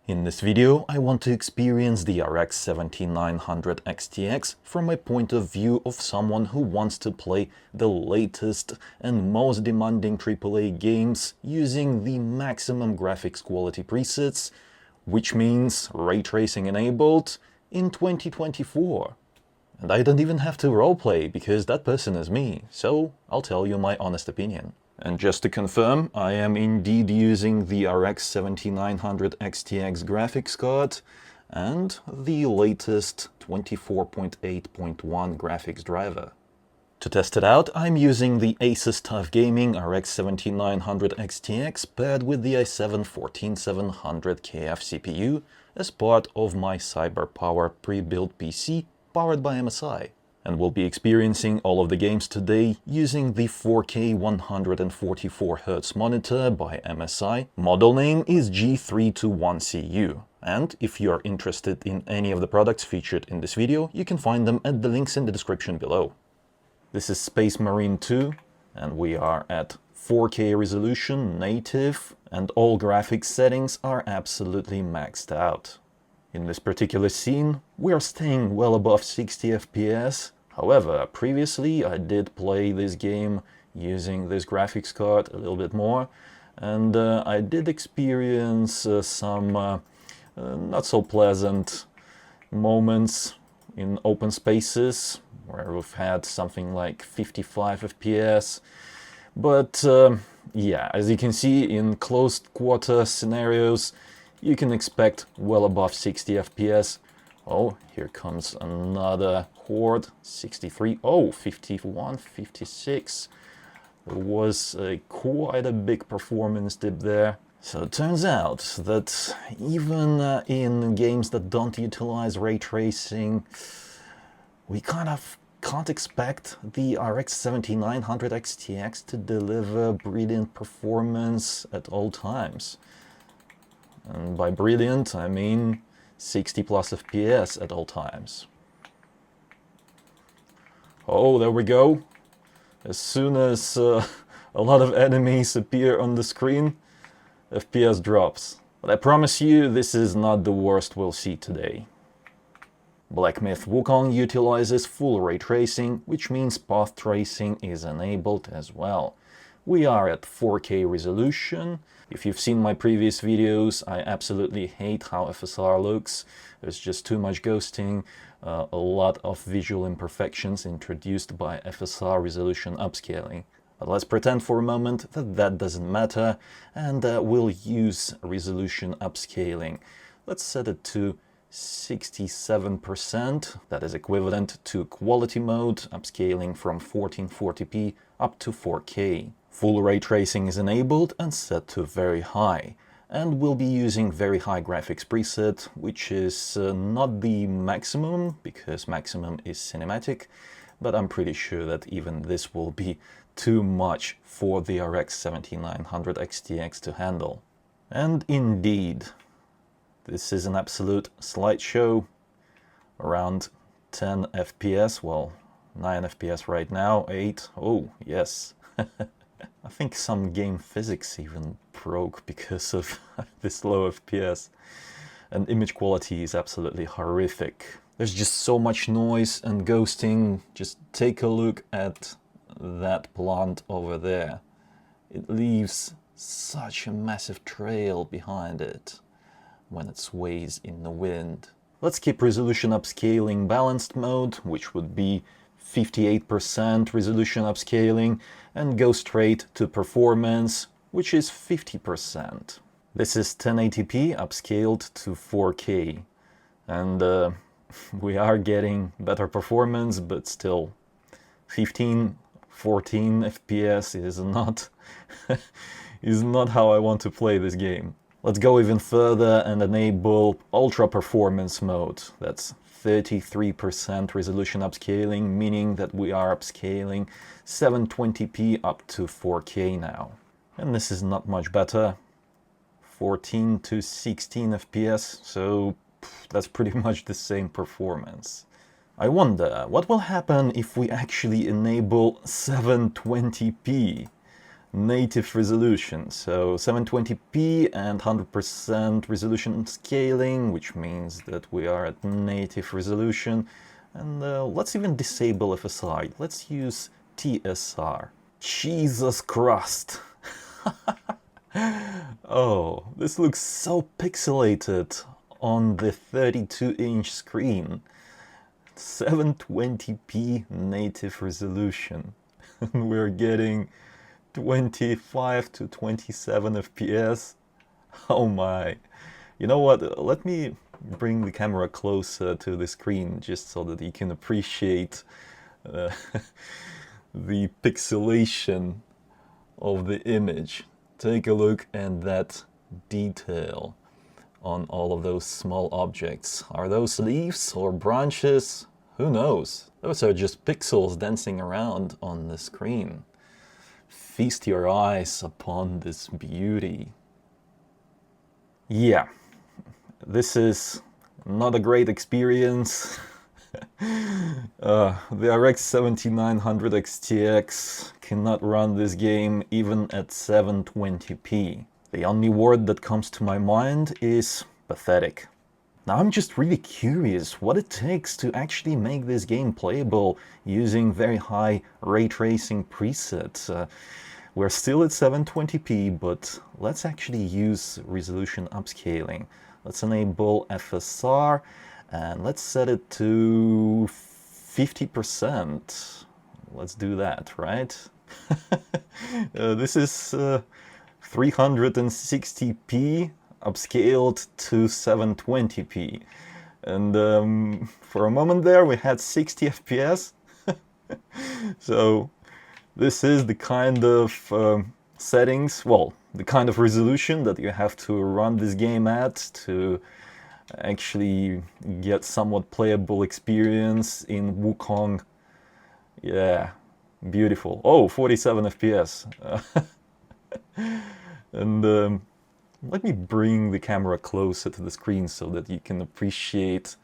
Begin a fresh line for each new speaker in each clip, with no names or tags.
In this video, I want to experience the RX 7900 XTX from a point of view of someone who wants to play the latest and most demanding AAA games using the maximum graphics quality presets, which means ray tracing enabled, in 2024. And I don't even have to roleplay, because that person is me, so I'll tell you my honest opinion. And just to confirm, I am indeed using the RX 7900 XTX graphics card and the latest 24.8.1 graphics driver. To test it out, I'm using the Asus TUF Gaming RX 7900 XTX paired with the i7-14700KF CPU as part of my CyberPower pre-built PC powered by MSI. And we'll be experiencing all of the games today using the 4K 144Hz monitor by MSI. Model name is G321CU. And if you're interested in any of the products featured in this video, you can find them at the links in the description below. This is Space Marine 2, and we are at 4K resolution, native, and all graphics settings are absolutely maxed out. In this particular scene, we are staying well above 60 FPS. However, previously I did play this game using this graphics card a little bit more, and I did experience some not so pleasant moments in open spaces where we've had something like 55 FPS. But yeah, as you can see, in close quarter scenarios, you can expect well above 60 FPS. Oh, here comes another horde. 63, oh, 51, 56. There was quite a big performance dip there. So it turns out that even in games that don't utilize ray tracing, we kind of can't expect the RX 7900 XTX to deliver brilliant performance at all times. And by brilliant, I mean 60 plus FPS at all times. Oh, there we go. As soon as a lot of enemies appear on the screen, FPS drops. But I promise you, this is not the worst we'll see today. Black Myth Wukong utilizes full ray tracing, which means path tracing is enabled as well. We are at 4K resolution. If you've seen my previous videos, I absolutely hate how FSR looks. There's just too much ghosting, a lot of visual imperfections introduced by FSR resolution upscaling. But let's pretend for a moment that that doesn't matter, and we'll use resolution upscaling. Let's set it to 67%, that is equivalent to quality mode, upscaling from 1440p up to 4K. Full ray tracing is enabled and set to very high, and we'll be using very high graphics preset, which is not the maximum, because maximum is cinematic, but I'm pretty sure that even this will be too much for the RX 7900 XTX to handle. And indeed, this is an absolute slideshow, around 10 FPS, well, 9 FPS right now, 8, oh yes. I think some game physics even broke because of this low FPS. And image quality is absolutely horrific. There's just so much noise and ghosting. Just take a look at that plant over there. It leaves such a massive trail behind it when it sways in the wind. Let's keep resolution upscaling balanced mode, which would be 58% resolution upscaling, and go straight to performance, which is 50%. This is 1080p upscaled to 4K, and we are getting better performance, but still 15, 14 FPS is not is not how I want to play this game. Let's go even further and enable ultra performance mode. That's 33% resolution upscaling, meaning that we are upscaling 720p up to 4K now. And this is not much better. 14 to 16 FPS, so that's pretty much the same performance. I wonder what will happen if we actually enable 720p. native resolution. So 720p and 100% resolution scaling, which means that we are at native resolution. And let's even disable FSR. Let's use TSR. Jesus Christ! Oh, this looks so pixelated on the 32-inch screen. 720p native resolution. And we're getting 25 to 27 FPS. Oh my. You know what? Let me bring the camera closer to the screen just so that you can appreciate the pixelation of the image. Take a look at that detail on all of those small objects. Are those leaves or branches? Who knows? Those are just pixels dancing around on the screen. Feast your eyes upon this beauty. Yeah, this is not a great experience. The RX 7900 XTX cannot run this game even at 720p. The only word that comes to my mind is pathetic. Now I'm just really curious what it takes to actually make this game playable using very high ray tracing presets. We're still at 720p, but let's actually use resolution upscaling. Let's enable FSR and let's set it to 50%. Let's do that, right? This is 360p upscaled to 720p. And for a moment there we had 60 FPS. So this is the kind of settings, well, the kind of resolution that you have to run this game at to actually get somewhat playable experience in Wukong. Yeah, beautiful. Oh, 47 FPS. And let me bring the camera closer to the screen so that you can appreciate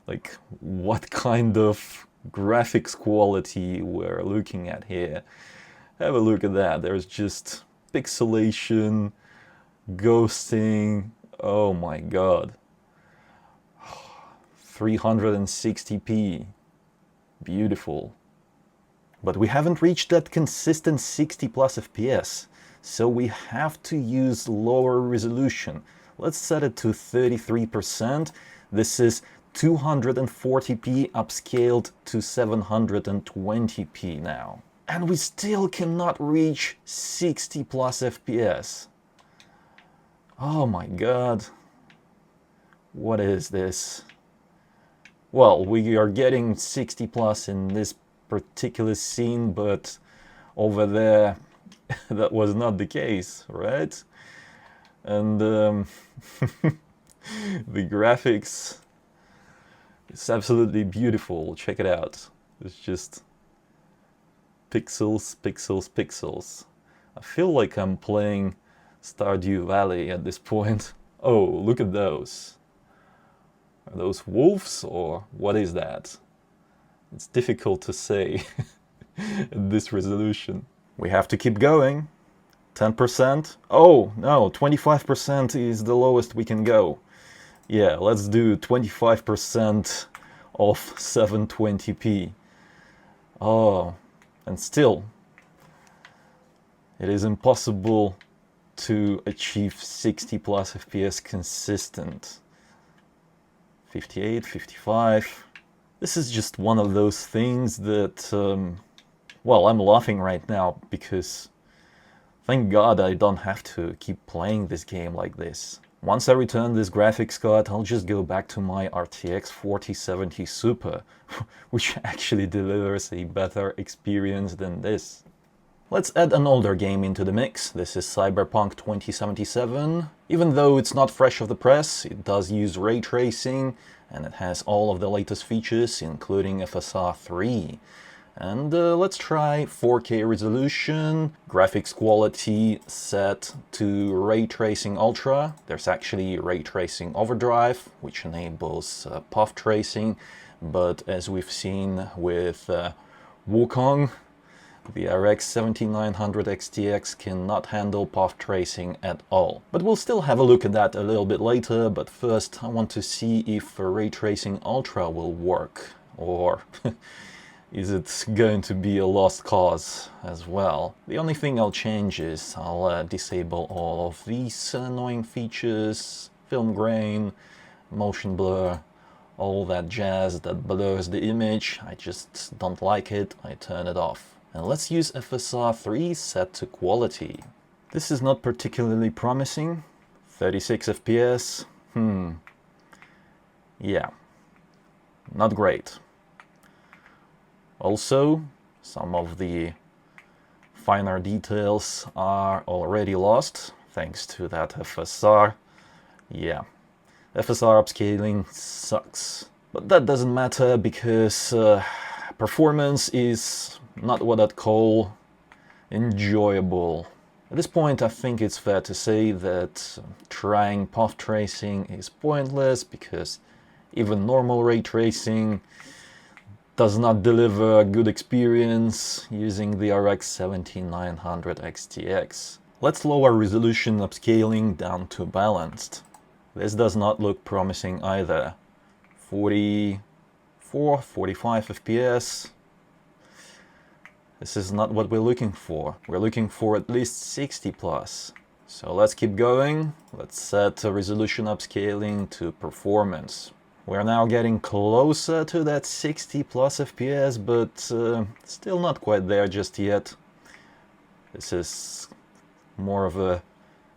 like what kind of graphics quality we're looking at here. Have a look at that. There's just pixelation, ghosting. Oh my god. 360p. Beautiful. But we haven't reached that consistent 60 plus FPS, so we have to use lower resolution. Let's set it to 33%. This is 240p upscaled to 720p now. And we still cannot reach 60 plus FPS. Oh my god. What is this? Well, we are getting 60 plus in this particular scene, but over there that was not the case, right? And the graphics, it's absolutely beautiful. Check it out. It's just pixels, pixels, pixels. I feel like I'm playing Stardew Valley at this point. Oh, look at those. Are those wolves or what is that? It's difficult to say at this resolution. We have to keep going. 10%. Oh, no, 25% is the lowest we can go. Yeah, let's do 25% of 720p. Oh, and still, it is impossible to achieve 60 plus FPS consistent. 58, 55. This is just one of those things that, well, I'm laughing right now because thank God I don't have to keep playing this game like this. Once I return this graphics card, I'll just go back to my RTX 4070 Super, which actually delivers a better experience than this. Let's add an older game into the mix. This is Cyberpunk 2077. Even though it's not fresh off the press, it does use ray tracing and it has all of the latest features, including FSR 3. And let's try 4K resolution, graphics quality set to Ray Tracing Ultra. There's actually Ray Tracing Overdrive, which enables path tracing, but as we've seen with Wukong, The RX 7900 XTX cannot handle path tracing at all. But we'll still have a look at that a little bit later, but first I want to see if Ray Tracing Ultra will work, or is it going to be a lost cause as well? The only thing I'll change is I'll disable all of these annoying features, film grain, motion blur, all that jazz that blurs the image. I just don't like it, I turn it off. And let's use FSR 3 set to quality. This is not particularly promising. 36 FPS, yeah, not great. Also, some of the finer details are already lost thanks to that FSR. Yeah, FSR upscaling sucks. But that doesn't matter because performance is not what I'd call enjoyable. At this point, I think it's fair to say that trying path tracing is pointless because even normal ray tracing does not deliver a good experience using the RX 7900 XTX. Let's lower resolution upscaling down to balanced. This does not look promising either. 44, 45 FPS. This is not what we're looking for. We're looking for at least 60 plus. So let's keep going. Let's set resolution upscaling to performance. We're now getting closer to that 60 plus FPS, but still not quite there just yet. This is more of a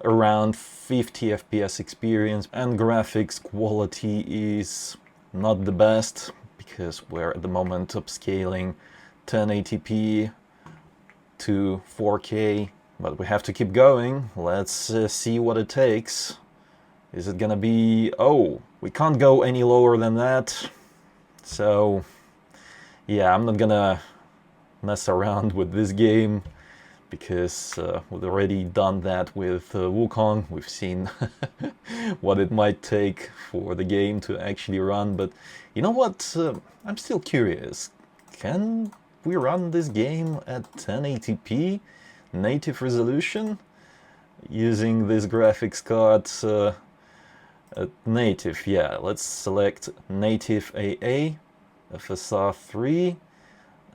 around 50 FPS experience, and graphics quality is not the best because we're at the moment upscaling 1080p to 4K, but we have to keep going. Let's see what it takes. Is it gonna be... oh, we can't go any lower than that. So yeah, I'm not gonna mess around with this game because we've already done that with Wukong. We've seen what it might take for the game to actually run, but you know what? I'm still curious. Can we run this game at 1080p native resolution using this graphics card at native? Yeah, let's select native AA, FSR 3,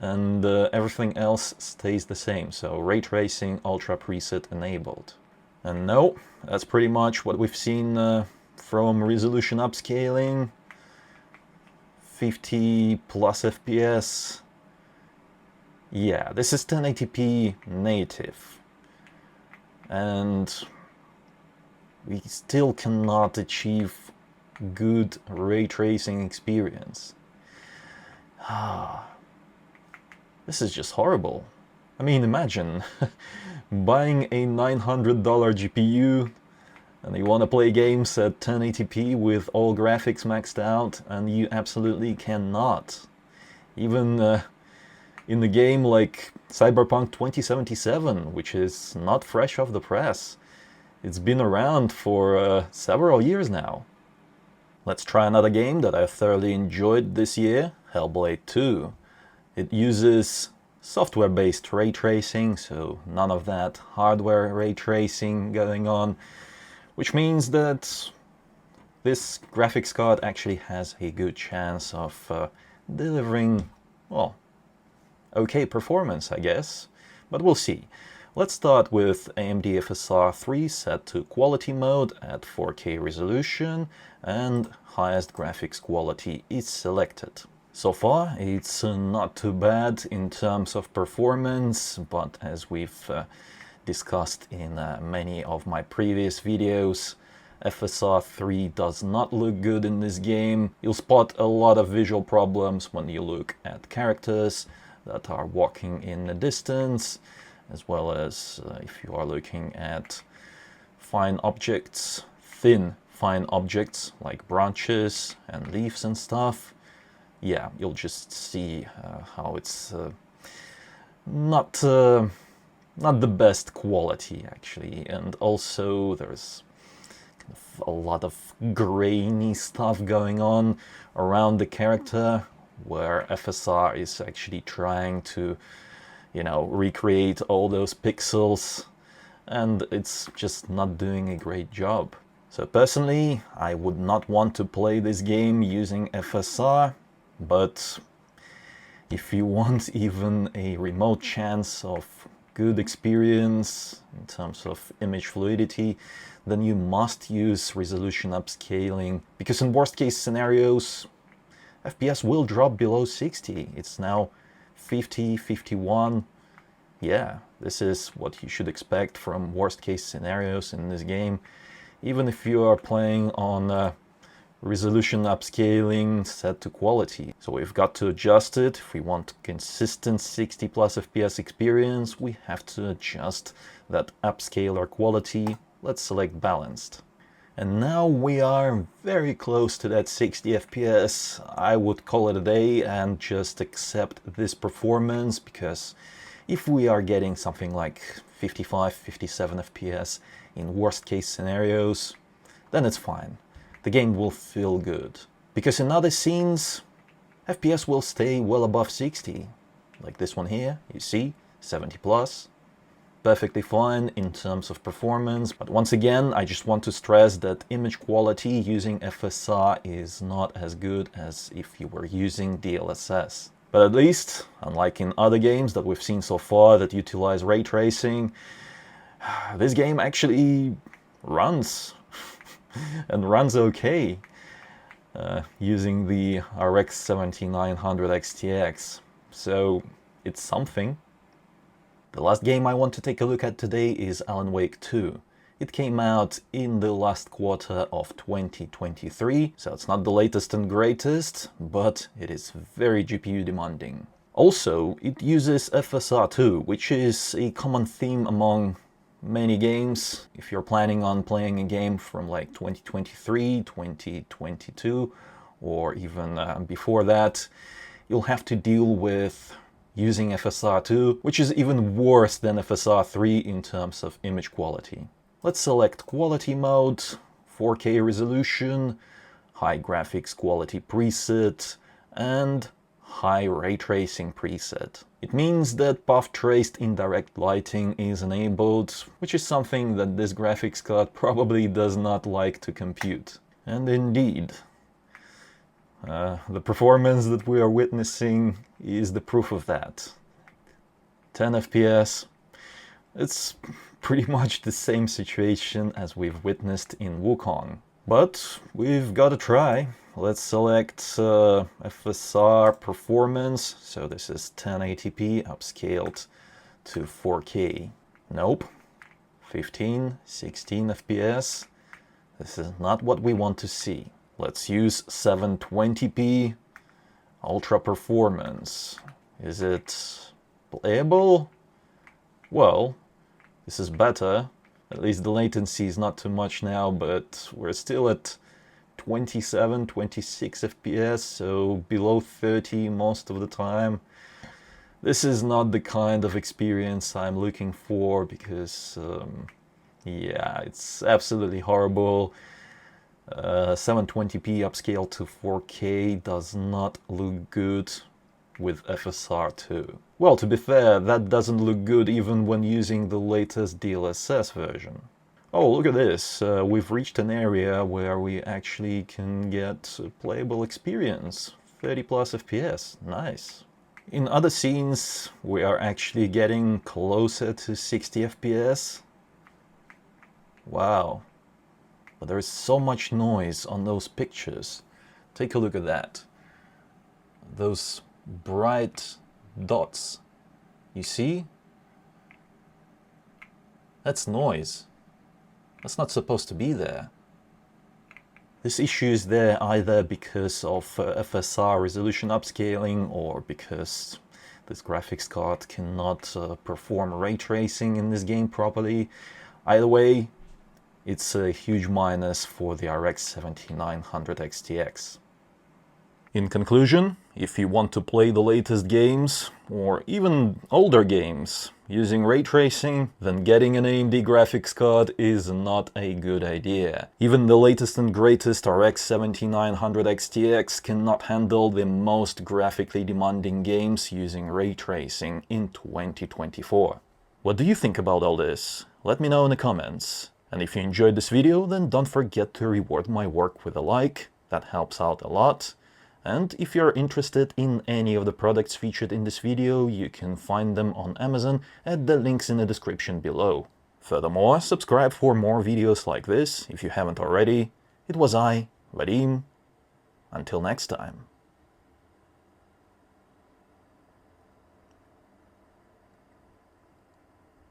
and everything else stays the same. So ray tracing ultra preset enabled. And no, that's pretty much what we've seen from resolution upscaling. 50 plus FPS. Yeah, this is 1080p native. And we still cannot achieve good ray tracing experience. This is just horrible. I mean, imagine buying a $900 GPU and you want to play games at 1080p with all graphics maxed out, and you absolutely cannot. Even in the game like Cyberpunk 2077, which is not fresh off the press. It's been around for several years now. Let's try another game that I thoroughly enjoyed this year, Hellblade II. It uses software-based ray tracing, so none of that hardware ray tracing going on, which means that this graphics card actually has a good chance of delivering, well, okay performance, I guess, but we'll see. Let's start with AMD FSR 3 set to quality mode at 4K resolution, and highest graphics quality is selected. So far, it's not too bad in terms of performance, but as we've discussed in many of my previous videos, FSR 3 does not look good in this game. You'll spot a lot of visual problems when you look at characters that are walking in the distance, as well as if you are looking at fine objects, thin fine objects like branches and leaves and stuff. Yeah, you'll just see how it's not the best quality actually, and also there's kind of a lot of grainy stuff going on around the character, where FSR is actually trying to you know, recreate all those pixels, and it's just not doing a great job. So personally, I would not want to play this game using FSR, but if you want even a remote chance of good experience in terms of image fluidity, then you must use resolution upscaling, because in worst case scenarios, FPS will drop below 60. It's now 50, 51. Yeah, this is what you should expect from worst case scenarios in this game, even if you are playing on resolution upscaling set to quality. So we've got to adjust it. If we want consistent 60 plus FPS experience, we have to adjust that upscaler quality. Let's select balanced. And now we are very close to that 60 FPS. I would call it a day and just accept this performance, because if we are getting something like 55, 57 FPS in worst case scenarios, then it's fine. The game will feel good. Because in other scenes, FPS will stay well above 60. Like this one here, you see, 70 plus. Perfectly fine in terms of performance, but once again, I just want to stress that image quality using FSR is not as good as if you were using DLSS. But at least, unlike in other games that we've seen so far that utilize ray tracing, this game actually runs and runs okay using the RX 7900 XTX. So it's something. The last game I want to take a look at today is Alan Wake 2. It came out in the last quarter of 2023, so it's not the latest and greatest, but it is very GPU demanding. Also, it uses FSR2, which is a common theme among many games. If you're planning on playing a game from like 2023, 2022, or even before that, you'll have to deal with using FSR2, which is even worse than FSR3 in terms of image quality. Let's select quality mode, 4K resolution, high graphics quality preset, and high ray tracing preset. It means that path traced indirect lighting is enabled, which is something that this graphics card probably does not like to compute. And indeed, the performance that we are witnessing is the proof of that. 10 FPS. It's pretty much the same situation as we've witnessed in Wukong. But we've got to try. Let's select FSR performance. So this is 1080p upscaled to 4K. Nope. 15, 16 FPS. This is not what we want to see. Let's use 720p ultra performance. Is it playable? Well, this is better. At least the latency is not too much now, but we're still at 27, 26 FPS, so below 30 most of the time. This is not the kind of experience I'm looking for, because yeah, it's absolutely horrible. 720p upscale to 4K does not look good with FSR2. Well, to be fair, that doesn't look good even when using the latest DLSS version. Oh, look at this. We've reached an area where we actually can get a playable experience. 30 plus FPS. Nice. In other scenes, we are actually getting closer to 60 FPS. Wow. But there is so much noise on those pictures. Take a look at that. Those bright dots. You see? That's noise. That's not supposed to be there. This issue is there either because of FSR resolution upscaling, or because this graphics card cannot perform ray tracing in this game properly. Either way, it's a huge minus for the RX 7900 XTX. In conclusion, if you want to play the latest games, or even older games, using ray tracing, then getting an AMD graphics card is not a good idea. Even the latest and greatest RX 7900 XTX cannot handle the most graphically demanding games using ray tracing in 2024. What do you think about all this? Let me know in the comments. And if you enjoyed this video, then don't forget to reward my work with a like, that helps out a lot. And if you're interested in any of the products featured in this video, you can find them on Amazon at the links in the description below. Furthermore, subscribe for more videos like this if you haven't already. It was I, Vadim. Until next time.